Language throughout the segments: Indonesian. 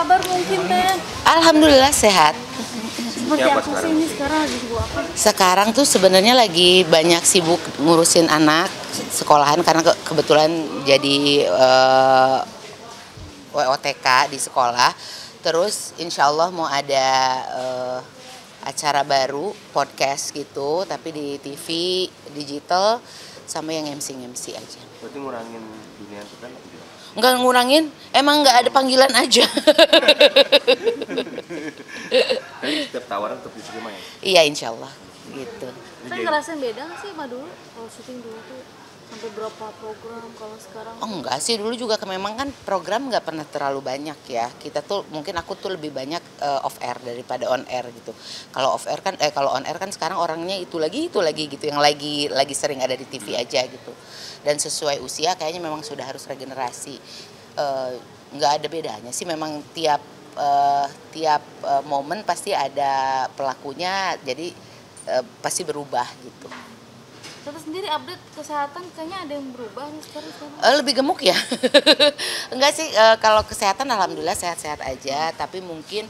kabar mungkin Teh? Alhamdulillah sehat. Seperti apa sih ini sekarang lagi sibuk apa? Sekarang tuh sebenarnya lagi banyak sibuk ngurusin anak sekolahan karena kebetulan jadi WOTK di sekolah. Terus insya Allah mau ada acara baru podcast gitu, tapi di TV digital sama yang MC aja. Berarti ngurangin dunia itu kan? Nggak ngurangin, emang nggak ada panggilan aja. Tapi setiap tawaran tetap diterima ya? Iya insya Allah gitu. Saya ngerasain beda nggak sih sama dulu? Kalau syuting dulu tuh sampai berapa program, kalau sekarang? Oh enggak sih, dulu juga memang kan program nggak pernah terlalu banyak ya. Kita tuh mungkin aku tuh lebih banyak off air daripada on air gitu. Kalau off air kan kalau on air kan sekarang orangnya itu lagi gitu, yang lagi sering ada di TV aja gitu. Dan sesuai usia kayaknya memang sudah harus regenerasi. Nggak ada bedanya sih, memang tiap momen pasti ada pelakunya, jadi pasti berubah gitu. Tete sendiri update kesehatan kayaknya ada yang berubah nih sekarang. Lebih gemuk ya. Enggak sih, kalau kesehatan alhamdulillah sehat-sehat aja, tapi mungkin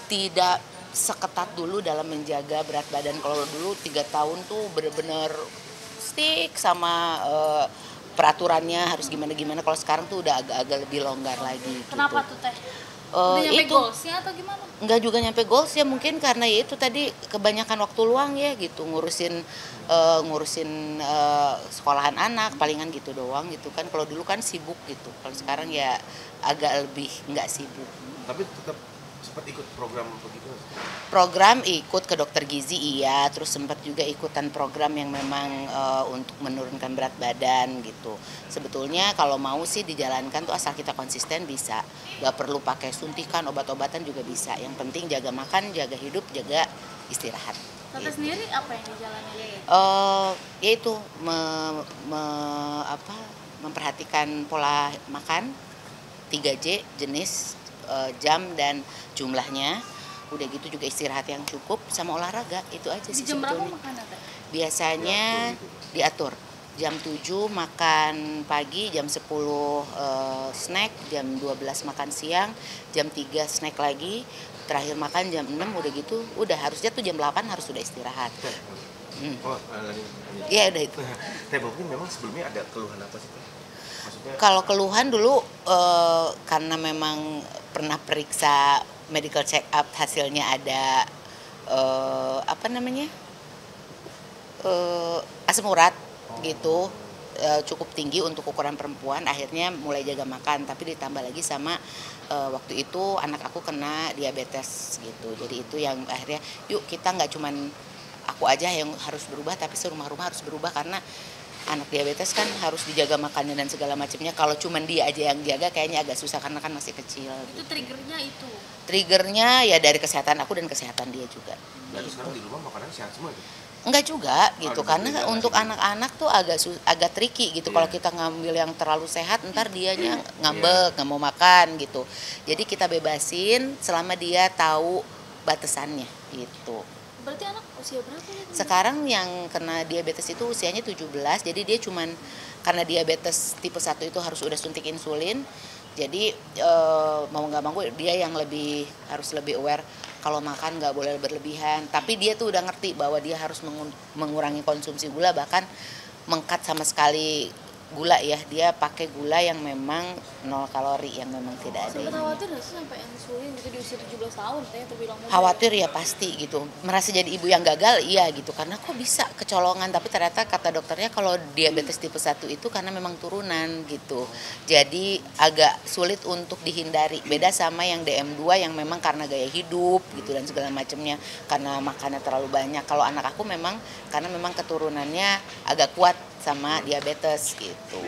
tidak seketat dulu dalam menjaga berat badan. Kalau dulu 3 tahun tuh bener-bener stick sama peraturannya harus gimana-gimana. Kalau sekarang tuh udah agak-agak lebih longgar lagi. Kenapa gitu. tuh Teh? Udah nyampe goalsnya atau gimana? Enggak juga nyampe goals ya, mungkin karena ya itu tadi kebanyakan waktu luang ya gitu, ngurusin sekolahan anak palingan gitu doang gitu kan. Kalau dulu kan sibuk gitu, kalau sekarang ya agak lebih nggak sibuk. Tapi tetap sempat ikut program begitu? Program ikut ke dokter gizi iya, terus sempat juga ikutan program yang memang untuk menurunkan berat badan gitu. Sebetulnya kalau mau sih dijalankan tuh asal kita konsisten bisa, nggak perlu pakai suntikan, obat-obatan juga bisa. Yang penting jaga makan, jaga hidup, jaga istirahat. Tete sendiri apa yang dijalani? Yaitu memperhatikan pola makan 3J, jenis, jam dan jumlahnya. Udah gitu juga istirahat yang cukup sama olahraga, itu aja sih Di jam berapa sebetulnya. makan Teh? Biasanya diatur jam 7 makan pagi, jam 10 snack, jam 12 makan siang, jam 3 snack lagi, terakhir makan jam 6, udah gitu udah harusnya tuh jam 8 harus sudah istirahat. Oh, lagi. Iya udah itu. Teh mungkin memang sebelumnya ada keluhan apa sih Teh? Maksudnya Kalau keluhan dulu karena memang pernah periksa medical check up, hasilnya ada asam urat gitu, cukup tinggi untuk ukuran perempuan. Akhirnya mulai jaga makan, tapi ditambah lagi sama waktu itu anak aku kena diabetes gitu. Jadi itu yang akhirnya yuk kita nggak cuman aku aja yang harus berubah, tapi serumah-rumah harus berubah karena anak diabetes kan harus dijaga makannya dan segala macamnya. Kalau cuman dia aja yang jaga kayaknya agak susah karena kan masih kecil. Itu triggernya itu. Triggernya ya dari kesehatan aku dan kesehatan dia juga. berarti sekarang di rumah makanan sehat semua tuh? Enggak juga gitu, Ada karena perbedaan untuk gitu. anak-anak tuh agak tricky gitu. Kalau kita ngambil yang terlalu sehat, ntar dianya ngambek, nggak mau makan gitu. Jadi kita bebasin selama dia tahu batasannya gitu. Berarti anak usia berapa ya? Sekarang yang kena diabetes itu usianya 17, jadi dia cuman karena diabetes tipe 1 itu harus udah suntik insulin. Jadi mau nggak mau dia yang harus lebih aware kalau makan nggak boleh berlebihan. Tapi dia tuh udah ngerti bahwa dia harus mengurangi konsumsi gula, bahkan mengkat sama sekali gula ya. Dia pakai gula yang memang 0 kalori, yang memang tidak ada Sempat ini. khawatir nggak sih sampai insulin gitu di usia 17 tahun Teh terbilang muda? Khawatir ya pasti gitu, merasa jadi ibu yang gagal iya gitu, karena kok bisa kecolongan. Tapi ternyata kata dokternya kalau diabetes tipe 1 itu karena memang turunan gitu, jadi agak sulit untuk dihindari. Beda sama yang DM2 yang memang karena gaya hidup gitu dan segala macamnya, karena makannya terlalu banyak. Kalau anak aku memang karena memang keturunannya agak kuat sama diabetes gitu.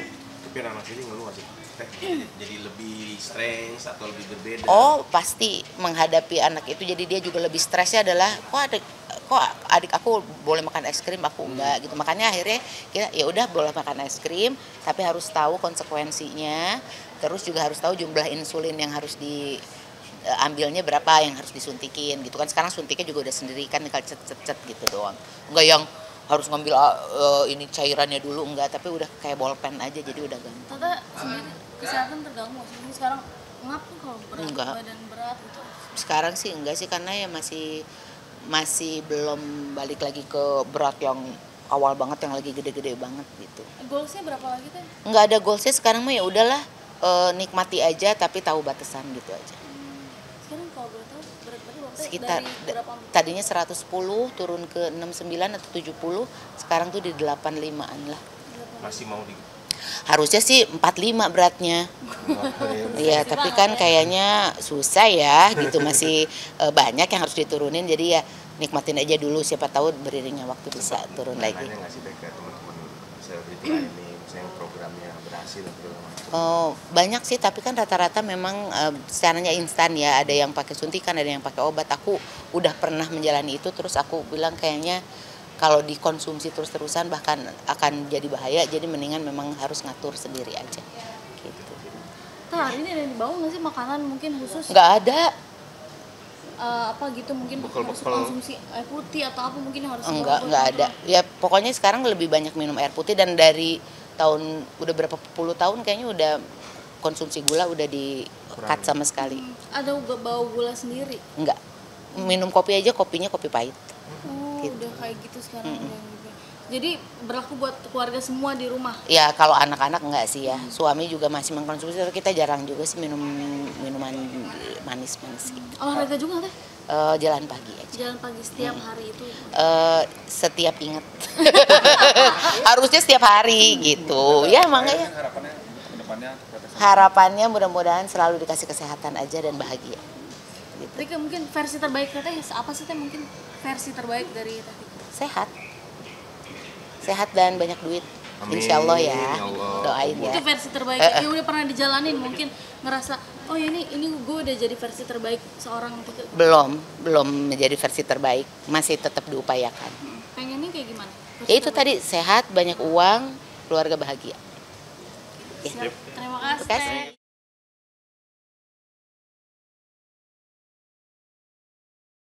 Tapi anak ini ngeluh nggak sih? Teh jadi lebih stres atau lebih berbeda? Oh pasti menghadapi anak itu, jadi dia juga lebih stresnya adalah kok adik aku boleh makan es krim, aku enggak gitu. Makanya akhirnya kita ya udah boleh makan es krim, tapi harus tahu konsekuensinya. Terus juga harus tahu jumlah insulin yang harus diambilnya berapa, yang harus disuntikin gitu kan. Sekarang suntiknya juga udah sendiri kan, tinggal cet gitu doang. Enggak yang harus ngambil ini cairannya dulu, enggak, tapi udah kayak bolpen aja, jadi udah gampang. Tata sendiri kesehatan terganggu sih. Sekarang ngap tuh kalau berat Enggak. badan berat gitu? Sekarang sih enggak sih, karena ya masih belum balik lagi ke berat yang awal banget yang lagi gede-gede banget gitu. Goalsnya berapa lagi teh? Enggak ada goalsnya sekarang mah, ya udahlah, nikmati aja tapi tahu batasan gitu aja. Sekarang kalau boleh tahu berat badan Bapak Sekitar dari berapa? tadinya 110 turun ke 69 atau 70, sekarang tuh di 85-an lah. Masih mau di Harusnya sih 45 beratnya. Iya, tapi kan kayaknya susah ya gitu, masih banyak yang harus diturunin, jadi ya nikmatin aja dulu, siapa tahu beriringnya waktu bisa turun lagi. nanya nggak sih Teh, ke teman-teman selebriti ini, misalnya yang programnya berhasil atau segala macam? Oh, banyak sih, tapi kan rata-rata memang caranya instan ya. Ada yang pakai suntikan, ada yang pakai obat. Aku udah pernah menjalani itu, terus aku bilang kayaknya kalau dikonsumsi terus-terusan bahkan akan jadi bahaya. Jadi mendingan memang harus ngatur sendiri aja. Gitu. Teh, hari ini ada yang dibawa nggak sih makanan mungkin khusus? Nggak ada. Apa gitu mungkin harus Bekal-bekal. konsumsi air putih atau apa mungkin yang harus Enggak, dibawa nggak buat ada. Ya pokoknya sekarang lebih banyak minum air putih, dan dari tahun udah berapa puluh tahun kayaknya udah konsumsi gula udah di cut sama sekali. Ada bawa gula sendiri. Enggak. Minum kopi aja, kopinya kopi pahit. Oh, Gitu. udah kayak gitu sekarang udah gitu. Jadi berlaku buat keluarga semua di rumah. Ya kalau anak-anak enggak sih ya. Suami juga masih mengkonsumsi, tapi kita jarang juga sih minum minuman manis-manis gitu. Olahraga juga teh? Jalan pagi aja. Jalan pagi setiap hari itu. Setiap ingat. Harusnya setiap hari gitu. Ya makanya. Harapannya ke depannya Harapannya mudah-mudahan selalu dikasih kesehatan aja dan bahagia. Gitu. Rika, mungkin versi terbaik teh apa sih teh, mungkin versi terbaik dari teh? Sehat. Sehat dan banyak duit. Amin, Insya Allah ya. ya Allah. Doain ya. Itu versi terbaik yang udah pernah dijalanin, mungkin ngerasa oh ya ini gue udah jadi versi terbaik seorang Tika. Belum menjadi versi terbaik. Masih tetap diupayakan. Pengennya kayak gimana? Versi Ya itu terbaik. tadi, sehat, banyak uang, keluarga bahagia. Siap. Terima kasih. Terima kasih. Teh.